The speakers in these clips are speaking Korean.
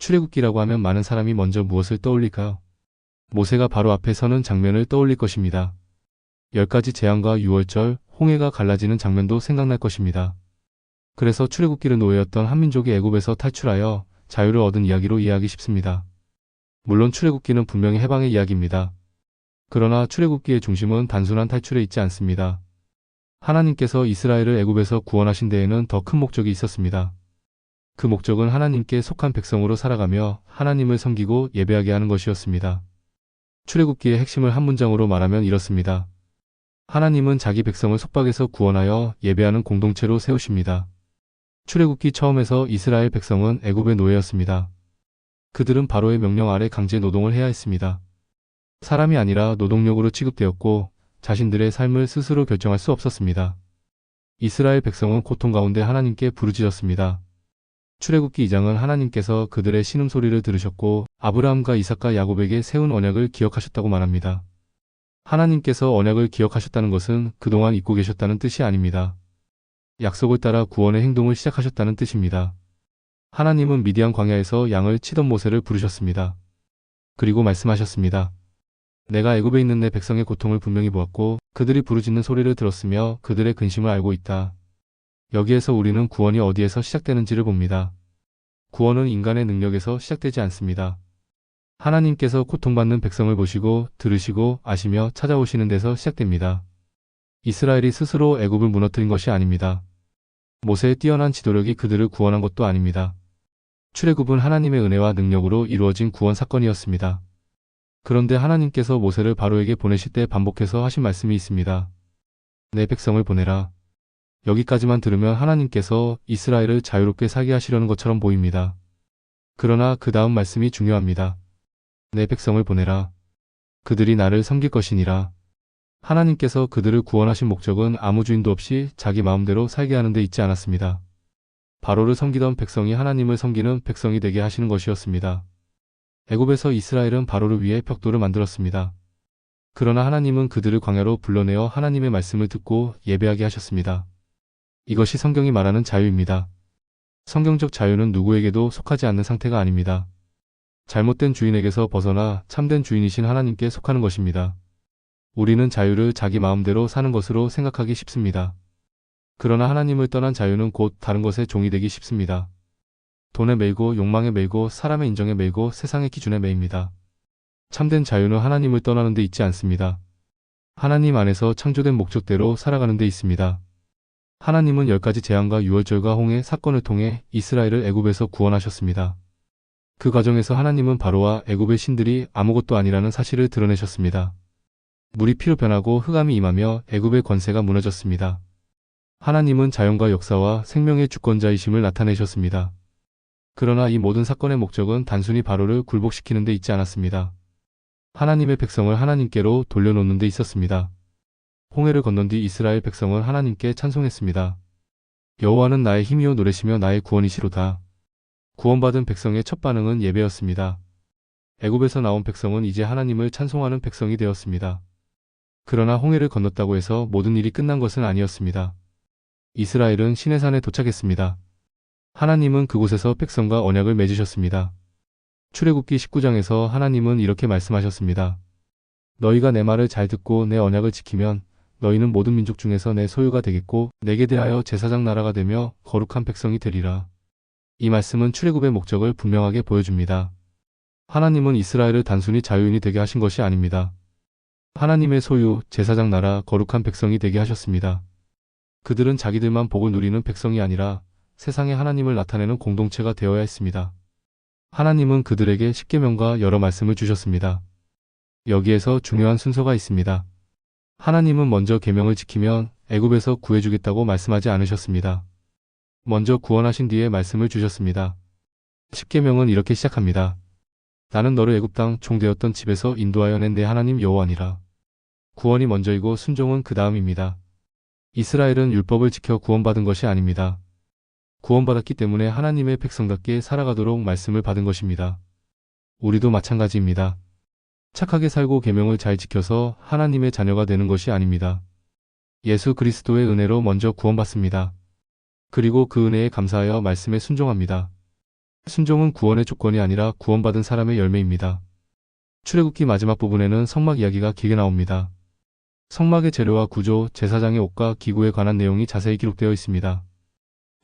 출애굽기라고 하면 많은 사람이 먼저 무엇을 떠올릴까요? 모세가 바로 앞에 서는 장면을 떠올릴 것입니다. 10가지 재앙과 유월절, 홍해가 갈라지는 장면도 생각날 것입니다. 그래서 출애굽기를 노예였던 한민족이 애굽에서 탈출하여 자유를 얻은 이야기로 이해하기 쉽습니다. 물론 출애굽기는 분명히 해방의 이야기입니다. 그러나 출애굽기의 중심은 단순한 탈출에 있지 않습니다. 하나님께서 이스라엘을 애굽에서 구원하신 데에는 더 큰 목적이 있었습니다. 그 목적은 하나님께 속한 백성으로 살아가며 하나님을 섬기고 예배하게 하는 것이었습니다. 출애굽기의 핵심을 한 문장으로 말하면 이렇습니다. 하나님은 자기 백성을 속박에서 구원하여 예배하는 공동체로 세우십니다. 출애굽기 처음에서 이스라엘 백성은 애굽의 노예였습니다. 그들은 바로의 명령 아래 강제 노동을 해야 했습니다. 사람이 아니라 노동력으로 취급되었고 자신들의 삶을 스스로 결정할 수 없었습니다. 이스라엘 백성은 고통 가운데 하나님께 부르짖었습니다. 출애굽기 2장은 하나님께서 그들의 신음소리를 들으셨고 아브라함과 이삭과 야곱에게 세운 언약을 기억하셨다고 말합니다. 하나님께서 언약을 기억하셨다는 것은 그동안 잊고 계셨다는 뜻이 아닙니다. 약속을 따라 구원의 행동을 시작하셨다는 뜻입니다. 하나님은 미디안 광야에서 양을 치던 모세를 부르셨습니다. 그리고 말씀하셨습니다. 내가 애굽에 있는 내 백성의 고통을 분명히 보았고 그들이 부르짖는 소리를 들었으며 그들의 근심을 알고 있다. 여기에서 우리는 구원이 어디에서 시작되는지를 봅니다. 구원은 인간의 능력에서 시작되지 않습니다. 하나님께서 고통받는 백성을 보시고 들으시고 아시며 찾아오시는 데서 시작됩니다. 이스라엘이 스스로 애굽을 무너뜨린 것이 아닙니다. 모세의 뛰어난 지도력이 그들을 구원한 것도 아닙니다. 출애굽은 하나님의 은혜와 능력으로 이루어진 구원 사건이었습니다. 그런데 하나님께서 모세를 바로에게 보내실 때 반복해서 하신 말씀이 있습니다. 내 백성을 보내라. 여기까지만 들으면 하나님께서 이스라엘을 자유롭게 살게 하시려는 것처럼 보입니다. 그러나 그 다음 말씀이 중요합니다. 내 백성을 보내라. 그들이 나를 섬길 것이니라. 하나님께서 그들을 구원하신 목적은 아무 주인도 없이 자기 마음대로 살게 하는 데 있지 않았습니다. 바로를 섬기던 백성이 하나님을 섬기는 백성이 되게 하시는 것이었습니다. 애굽에서 이스라엘은 바로를 위해 벽돌을 만들었습니다. 그러나 하나님은 그들을 광야로 불러내어 하나님의 말씀을 듣고 예배하게 하셨습니다. 이것이 성경이 말하는 자유입니다. 성경적 자유는 누구에게도 속하지 않는 상태가 아닙니다. 잘못된 주인에게서 벗어나 참된 주인이신 하나님께 속하는 것입니다. 우리는 자유를 자기 마음대로 사는 것으로 생각하기 쉽습니다. 그러나 하나님을 떠난 자유는 곧 다른 것의 종이 되기 쉽습니다. 돈에 매이고 욕망에 매이고 사람의 인정에 매이고 세상의 기준에 매입니다. 참된 자유는 하나님을 떠나는 데 있지 않습니다. 하나님 안에서 창조된 목적대로 살아가는 데 있습니다. 하나님은 10가지 재앙과 유월절과 홍해 사건을 통해 이스라엘을 애굽에서 구원하셨습니다. 그 과정에서 하나님은 바로와 애굽의 신들이 아무것도 아니라는 사실을 드러내셨습니다. 물이 피로 변하고 흑암이 임하며 애굽의 권세가 무너졌습니다. 하나님은 자연과 역사와 생명의 주권자이심을 나타내셨습니다. 그러나 이 모든 사건의 목적은 단순히 바로를 굴복시키는 데 있지 않았습니다. 하나님의 백성을 하나님께로 돌려놓는 데 있었습니다. 홍해를 건넌 뒤 이스라엘 백성은 하나님께 찬송했습니다. 여호와는 나의 힘이요 노래시며 나의 구원이시로다. 구원받은 백성의 첫 반응은 예배였습니다. 애굽에서 나온 백성은 이제 하나님을 찬송하는 백성이 되었습니다. 그러나 홍해를 건넜다고 해서 모든 일이 끝난 것은 아니었습니다. 이스라엘은 시내산에 도착했습니다. 하나님은 그곳에서 백성과 언약을 맺으셨습니다. 출애굽기 19장에서 하나님은 이렇게 말씀하셨습니다. 너희가 내 말을 잘 듣고 내 언약을 지키면 너희는 모든 민족 중에서 내 소유가 되겠고 내게 대하여 제사장 나라가 되며 거룩한 백성이 되리라. 이 말씀은 출애굽의 목적을 분명하게 보여줍니다. 하나님은 이스라엘을 단순히 자유인이 되게 하신 것이 아닙니다. 하나님의 소유, 제사장 나라, 거룩한 백성이 되게 하셨습니다. 그들은 자기들만 복을 누리는 백성이 아니라 세상에 하나님을 나타내는 공동체가 되어야 했습니다. 하나님은 그들에게 십계명과 여러 말씀을 주셨습니다. 여기에서 중요한 순서가 있습니다. 하나님은 먼저 계명을 지키면 애굽에서 구해주겠다고 말씀하지 않으셨습니다. 먼저 구원하신 뒤에 말씀을 주셨습니다. 십계명은 이렇게 시작합니다. 나는 너를 애굽 땅 종되었던 집에서 인도하여 낸 내 하나님 여호와니라. 구원이 먼저이고 순종은 그 다음입니다. 이스라엘은 율법을 지켜 구원받은 것이 아닙니다. 구원받았기 때문에 하나님의 백성답게 살아가도록 말씀을 받은 것입니다. 우리도 마찬가지입니다. 착하게 살고 계명을 잘 지켜서 하나님의 자녀가 되는 것이 아닙니다. 예수 그리스도의 은혜로 먼저 구원받습니다. 그리고 그 은혜에 감사하여 말씀에 순종합니다. 순종은 구원의 조건이 아니라 구원받은 사람의 열매입니다. 출애굽기 마지막 부분에는 성막 이야기가 길게 나옵니다. 성막의 재료와 구조, 제사장의 옷과 기구에 관한 내용이 자세히 기록되어 있습니다.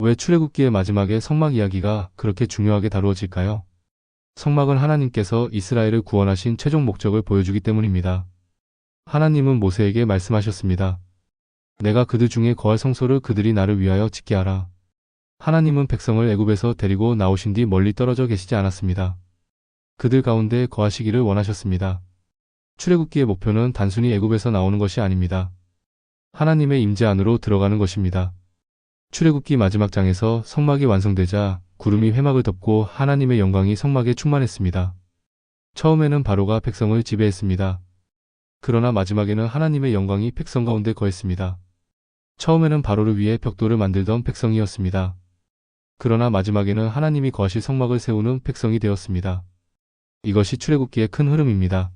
왜 출애굽기의 마지막에 성막 이야기가 그렇게 중요하게 다루어질까요? 성막은 하나님께서 이스라엘을 구원하신 최종 목적을 보여주기 때문입니다. 하나님은 모세에게 말씀하셨습니다. 내가 그들 중에 거할 성소를 그들이 나를 위하여 짓게 하라. 하나님은 백성을 애굽에서 데리고 나오신 뒤 멀리 떨어져 계시지 않았습니다. 그들 가운데 거하시기를 원하셨습니다. 출애굽기의 목표는 단순히 애굽에서 나오는 것이 아닙니다. 하나님의 임재 안으로 들어가는 것입니다. 출애굽기 마지막 장에서 성막이 완성되자 구름이 회막을 덮고 하나님의 영광이 성막에 충만했습니다. 처음에는 바로가 백성을 지배했습니다. 그러나 마지막에는 하나님의 영광이 백성 가운데 거했습니다. 처음에는 바로를 위해 벽돌을 만들던 백성이었습니다. 그러나 마지막에는 하나님이 거하실 성막을 세우는 백성이 되었습니다. 이것이 출애굽기의 큰 흐름입니다.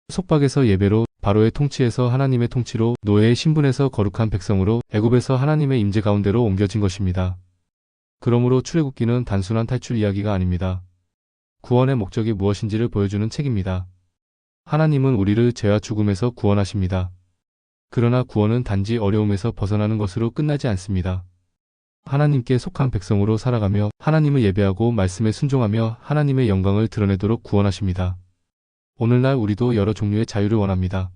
속박에서 예배로, 바로의 통치에서 하나님의 통치로, 노예의 신분에서 거룩한 백성으로, 애굽에서 하나님의 임재 가운데로 옮겨진 것입니다. 그러므로 출애굽기는 단순한 탈출 이야기가 아닙니다. 구원의 목적이 무엇인지를 보여주는 책입니다. 하나님은 우리를 죄와 죽음에서 구원하십니다. 그러나 구원은 단지 어려움에서 벗어나는 것으로 끝나지 않습니다. 하나님께 속한 백성으로 살아가며 하나님을 예배하고 말씀에 순종하며 하나님의 영광을 드러내도록 구원하십니다. 오늘날 우리도 여러 종류의 자유를 원합니다.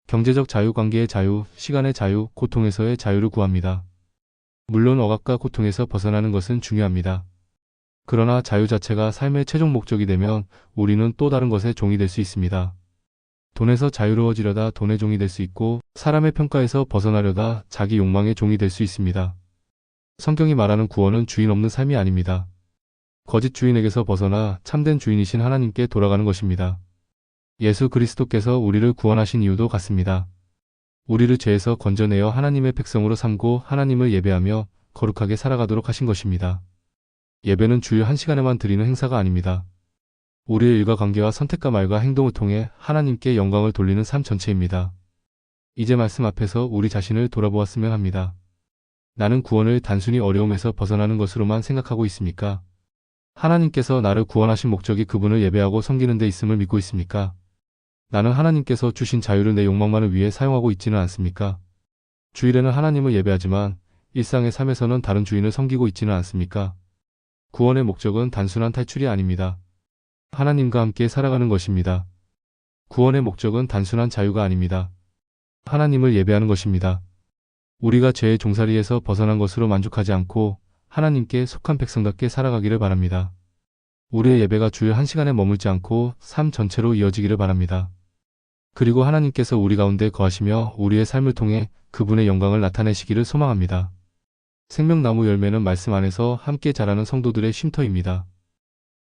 경제적 자유, 관계의 자유, 시간의 자유, 고통에서의 자유를 구합니다. 물론 억압과 고통에서 벗어나는 것은 중요합니다. 그러나 자유 자체가 삶의 최종 목적이 되면 우리는 또 다른 것의 종이 될 수 있습니다. 돈에서 자유로워지려다 돈의 종이 될 수 있고 사람의 평가에서 벗어나려다 자기 욕망의 종이 될 수 있습니다. 성경이 말하는 구원은 주인 없는 삶이 아닙니다. 거짓 주인에게서 벗어나 참된 주인이신 하나님께 돌아가는 것입니다. 예수 그리스도께서 우리를 구원하신 이유도 같습니다. 우리를 죄에서 건져내어 하나님의 백성으로 삼고 하나님을 예배하며 거룩하게 살아가도록 하신 것입니다. 예배는 주일 1시간에만 드리는 행사가 아닙니다. 우리의 일과 관계와 선택과 말과 행동을 통해 하나님께 영광을 돌리는 삶 전체입니다. 이제 말씀 앞에서 우리 자신을 돌아보았으면 합니다. 나는 구원을 단순히 어려움에서 벗어나는 것으로만 생각하고 있습니까? 하나님께서 나를 구원하신 목적이 그분을 예배하고 섬기는 데 있음을 믿고 있습니까? 나는 하나님께서 주신 자유를 내 욕망만을 위해 사용하고 있지는 않습니까? 주일에는 하나님을 예배하지만 일상의 삶에서는 다른 주인을 섬기고 있지는 않습니까? 구원의 목적은 단순한 탈출이 아닙니다. 하나님과 함께 살아가는 것입니다. 구원의 목적은 단순한 자유가 아닙니다. 하나님을 예배하는 것입니다. 우리가 죄의 종살이에서 벗어난 것으로 만족하지 않고 하나님께 속한 백성답게 살아가기를 바랍니다. 우리의 예배가 주일 1시간에 머물지 않고 삶 전체로 이어지기를 바랍니다. 그리고 하나님께서 우리 가운데 거하시며 우리의 삶을 통해 그분의 영광을 나타내시기를 소망합니다. 생명나무 열매는 말씀 안에서 함께 자라는 성도들의 쉼터입니다.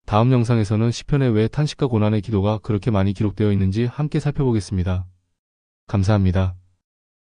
다음 영상에서는 시편에 왜 탄식과 고난의 기도가 그렇게 많이 기록되어 있는지 함께 살펴보겠습니다. 감사합니다.